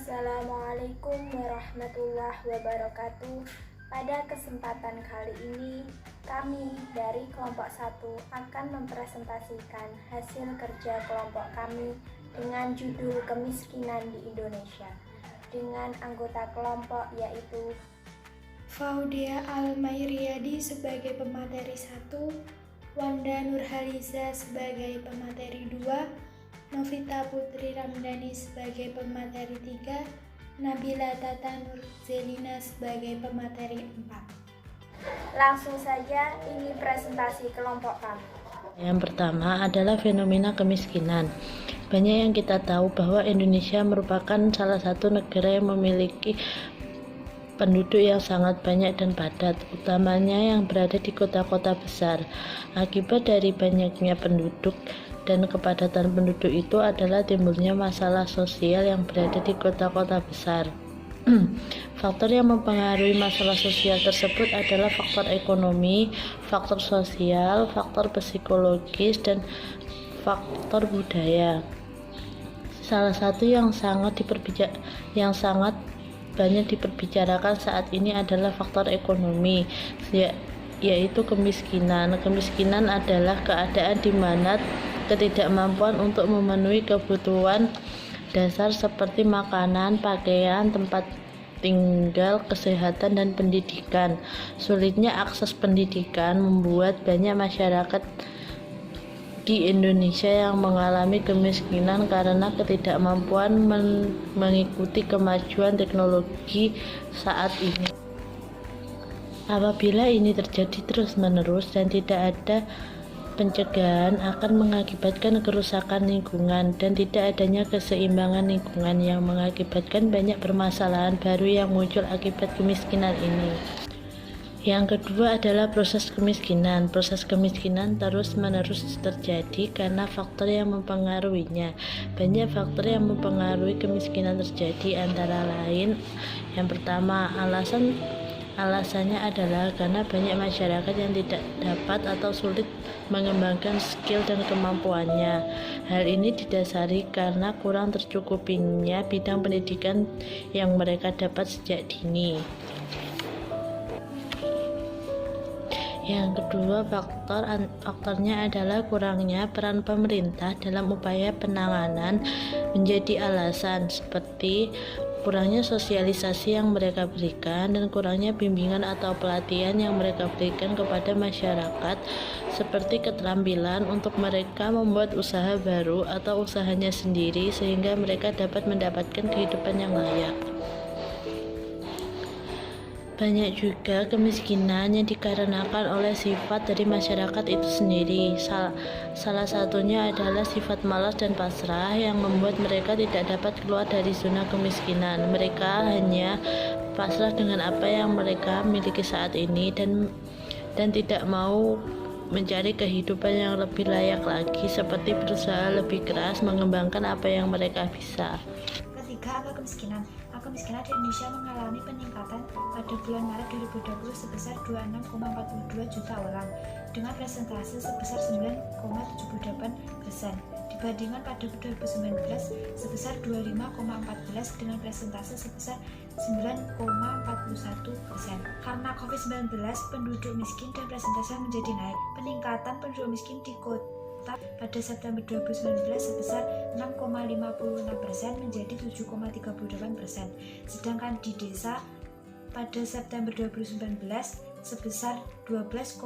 Assalamualaikum warahmatullahi wabarakatuh. Pada kesempatan kali ini, kami dari kelompok 1 akan mempresentasikan hasil kerja kelompok kami dengan judul Kemiskinan di Indonesia, dengan anggota kelompok yaitu Faudia Almairiyadi sebagai pemateri 1, Wanda Nurhaliza sebagai pemateri 2, Novita Putri Ramdhani sebagai pemateri 3, Nabila Tata Nurzelina sebagai pemateri 4. Langsung saja, ini presentasi kelompok kami. Yang pertama adalah fenomena kemiskinan. Banyak yang kita tahu bahwa Indonesia merupakan salah satu negara yang memiliki penduduk yang sangat banyak dan padat, utamanya yang berada di kota-kota besar. Akibat dari banyaknya penduduk dan kepadatan penduduk itu adalah timbulnya masalah sosial yang berada di kota-kota besar. Faktor yang mempengaruhi masalah sosial tersebut adalah faktor ekonomi, faktor sosial, faktor psikologis, dan faktor budaya. Salah satu yang sangat banyak diperbicarakan saat ini adalah faktor ekonomi, yaitu kemiskinan. Kemiskinan adalah keadaan di mana ketidakmampuan untuk memenuhi kebutuhan dasar seperti makanan, pakaian, tempat tinggal, kesehatan, dan pendidikan. Sulitnya akses pendidikan membuat banyak masyarakat di Indonesia yang mengalami kemiskinan karena ketidakmampuan mengikuti kemajuan teknologi saat ini. Apabila ini terjadi terus-menerus dan tidak ada pencegahan, akan mengakibatkan kerusakan lingkungan dan tidak adanya keseimbangan lingkungan yang mengakibatkan banyak permasalahan baru yang muncul akibat kemiskinan ini. Yang kedua adalah proses kemiskinan. Proses kemiskinan terus-menerus terjadi karena faktor yang mempengaruhinya. Banyak faktor yang mempengaruhi kemiskinan terjadi, antara lain yang pertama, alasannya adalah karena banyak masyarakat yang tidak dapat atau sulit mengembangkan skill dan kemampuannya. Hal ini didasari karena kurang tercukupinya bidang pendidikan yang mereka dapat sejak dini. Yang kedua, faktornya adalah kurangnya peran pemerintah dalam upaya penanganan menjadi alasan, seperti kurangnya sosialisasi yang mereka berikan dan kurangnya bimbingan atau pelatihan yang mereka berikan kepada masyarakat, seperti keterampilan untuk mereka membuat usaha baru atau usahanya sendiri sehingga mereka dapat mendapatkan kehidupan yang layak. Banyak juga kemiskinan yang dikarenakan oleh sifat dari masyarakat itu sendiri. Salah satunya adalah sifat malas dan pasrah yang membuat mereka tidak dapat keluar dari zona kemiskinan. Mereka hanya pasrah dengan apa yang mereka miliki saat ini dan tidak mau mencari kehidupan yang lebih layak lagi, seperti berusaha lebih keras mengembangkan apa yang mereka bisa. Ketiga, angka kemiskinan. Angka kemiskinan di Indonesia mengalami peningkatan pada bulan Maret 2020 sebesar 26,42 juta orang dengan persentase sebesar 9,78% dibandingkan pada 2019 sebesar 25,14 dengan persentase sebesar 9,41%. Karena COVID-19, penduduk miskin dan persentase menjadi naik. Peningkatan penduduk miskin di kota pada September 2019 sebesar 6,56% menjadi 7,38%, sedangkan di desa pada September 2019 sebesar 12,60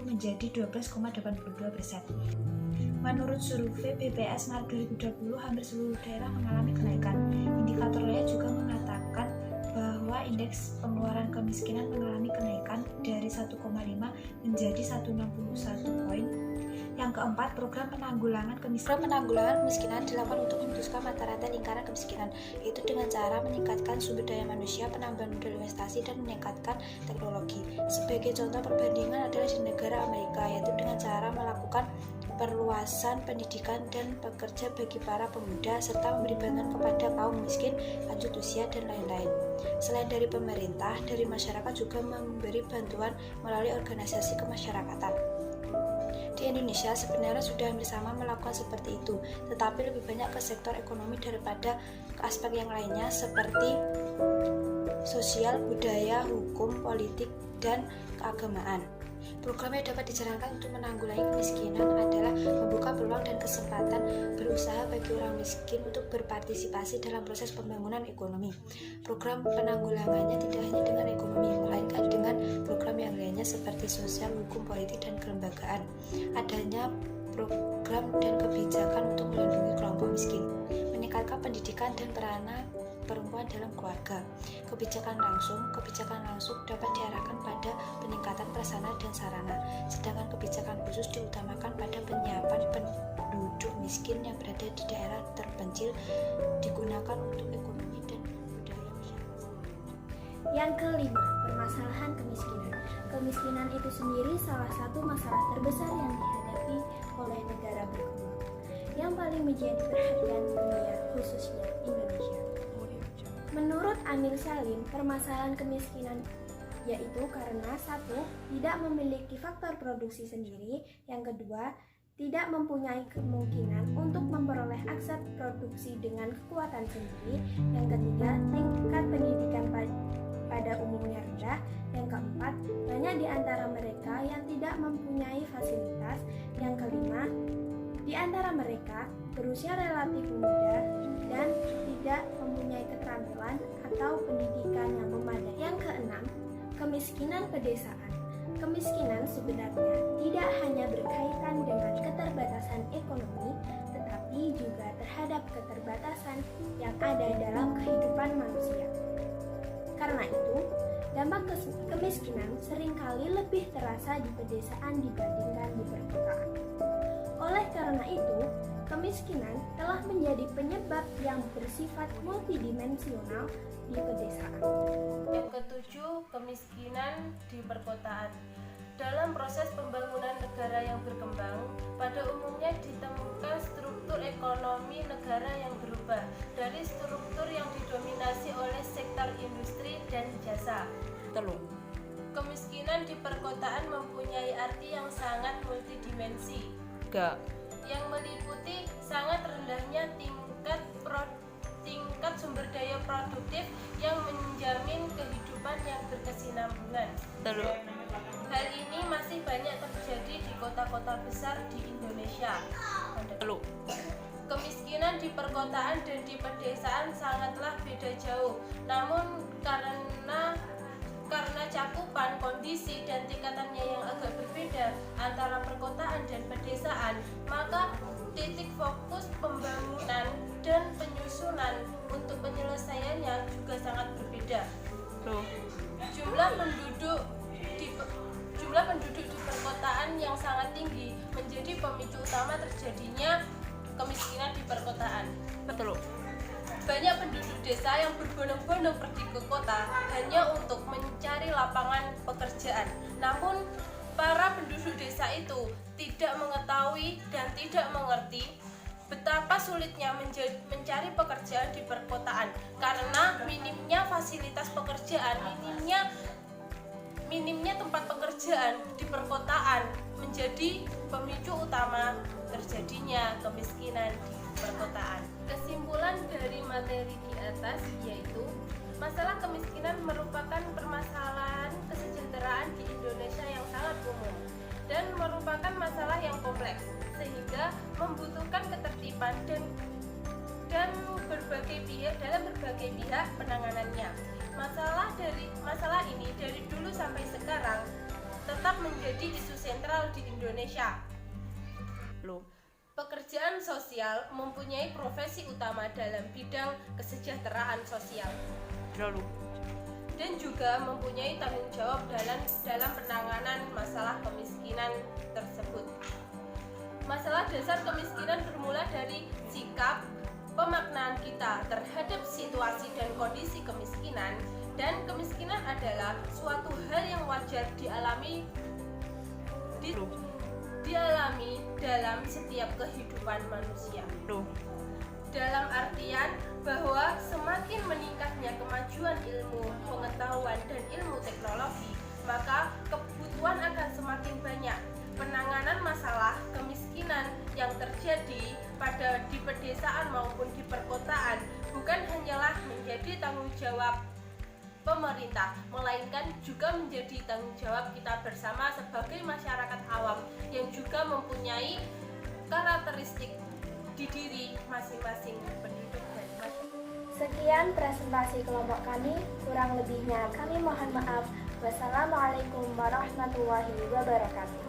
menjadi 12,82%. Menurut survei BPS Maret 2020, hampir seluruh daerah mengalami kenaikan. Indikator lain juga mengatakan bahwa indeks pengeluaran kemiskinan mengalami kenaikan dari 1,5 menjadi 161 poin. Yang keempat, program penanggulangan kemiskinan dilakukan untuk memutuskan mata rantai lingkaran kemiskinan, yaitu dengan cara meningkatkan sumber daya manusia, penambahan modal investasi, dan meningkatkan teknologi. Sebagai contoh perbandingan adalah di negara Amerika, yaitu dengan cara melakukan perluasan pendidikan dan pekerja bagi para pemuda, serta memberi bantuan kepada kaum miskin, lanjut usia, dan lain-lain. Selain dari pemerintah, dari masyarakat juga memberi bantuan melalui organisasi kemasyarakatan. Di Indonesia sebenarnya sudah hampir sama melakukan seperti itu, tetapi lebih banyak ke sektor ekonomi daripada ke aspek yang lainnya seperti sosial, budaya, hukum, politik, dan keagamaan. Program yang dapat dijalankan untuk menanggulangi kemiskinan adalah membuka peluang dan kesempatan berusaha bagi orang miskin untuk berpartisipasi dalam proses pembangunan ekonomi. Program penanggulangannya tidak hanya dengan ekonomi, melainkan dengan program yang lainnya seperti sosial, hukum, politik, dan kelembagaan. Adanya program dan kebijakan untuk melindungi kelompok miskin, meningkatkan pendidikan dan peranan perempuan dalam keluarga. Kebijakan langsung dapat diarahkan pada peningkatan prasarana dan sarana, sedangkan kebijakan khusus diutamakan pada penyiapan penduduk miskin yang berada di daerah terpencil, digunakan untuk ekonomi dan budaya masyarakat. Yang kelima, permasalahan kemiskinan. Kemiskinan itu sendiri salah satu masalah terbesar yang dihadapi oleh negara berkembang, yang paling menjadi perhatian dunia, khususnya Indonesia. Menurut Amir Salim, permasalahan kemiskinan yaitu karena satu, tidak memiliki faktor produksi sendiri, yang kedua, tidak mempunyai kemungkinan untuk memperoleh akses produksi dengan kekuatan sendiri, yang ketiga, tingkat pendidikan pada umumnya rendah, yang keempat, banyak di antara mereka yang tidak mempunyai fasilitas, yang kelima, di antara mereka berusia relatif muda dan tidak mempunyai keterampilan atau pendidikan yang memadai. Yang keenam, kemiskinan pedesaan. Kemiskinan sebenarnya tidak hanya berkaitan dengan keterbatasan ekonomi, tetapi juga terhadap keterbatasan yang ada dalam kehidupan manusia. Karena itu, dampak kemiskinan seringkali lebih terasa di pedesaan dibandingkan di perkotaan. Oleh karena itu, kemiskinan telah menjadi penyebab yang bersifat multidimensional di pedesaan. Yang ketujuh, kemiskinan di perkotaan. Dalam proses pembangunan negara yang berkembang, pada umumnya ditemukan struktur ekonomi negara yang berubah dari struktur yang didominasi oleh sektor industri dan jasa. Kemiskinan di perkotaan mempunyai arti yang sangat multidimensi, yang meliputi sangat rendahnya tingkat sumber daya produktif yang menjamin kehidupan yang berkesinambungan. Hal ini masih banyak terjadi di kota-kota besar di Indonesia. Kemiskinan di perkotaan dan di pedesaan sangatlah beda jauh. Namun karena cakupan, kondisi, dan tingkatannya yang agak berbeda antara perkotaan dan pedesaan, maka titik fokus pembangunan dan penyusunan untuk penyelesaiannya juga sangat berbeda. Jumlah penduduk di perkotaan yang sangat tinggi menjadi pemicu utama terjadinya kemiskinan di perkotaan. Banyak penduduk desa yang berbondong-bondong pergi ke kota hanya untuk mencari lapangan pekerjaan. Namun, para penduduk desa itu tidak mengetahui dan tidak mengerti betapa sulitnya mencari pekerjaan di perkotaan karena minimnya fasilitas pekerjaan, minimnya tempat pekerjaan di perkotaan menjadi pemicu utama terjadinya kemiskinan di perkotaan. Kesimpulan dari materi di atas yaitu masalah kemiskinan merupakan permasalahan kesejahteraan di Indonesia yang sangat umum dan merupakan masalah yang kompleks sehingga membutuhkan ketertiban dan berbagai pihak penanganannya. Masalah ini dari dulu sampai sekarang tetap menjadi isu sentral di Indonesia. Pekerjaan sosial mempunyai profesi utama dalam bidang kesejahteraan sosial dan juga mempunyai tanggung jawab dalam penanganan masalah kemiskinan tersebut. Masalah dasar kemiskinan bermula dari sikap pemaknaan kita terhadap situasi dan kondisi kemiskinan, dan kemiskinan adalah suatu hal yang wajar dialami dalam setiap kehidupan manusia. Dalam artian bahwa semakin meningkatnya kemajuan ilmu, pengetahuan, dan ilmu teknologi, maka kebutuhan akan semakin banyak. penanganan masalah kemiskinan yang terjadi di pedesaan maupun di perkotaan bukan hanyalah menjadi tanggung jawab pemerintah, melainkan juga menjadi tanggung jawab kita bersama sebagai masyarakat awam yang juga mempunyai karakteristik di diri masing-masing penduduk dan masyarakat. Sekian presentasi kelompok kami, kurang lebihnya kami mohon maaf. Wassalamualaikum warahmatullahi wabarakatuh.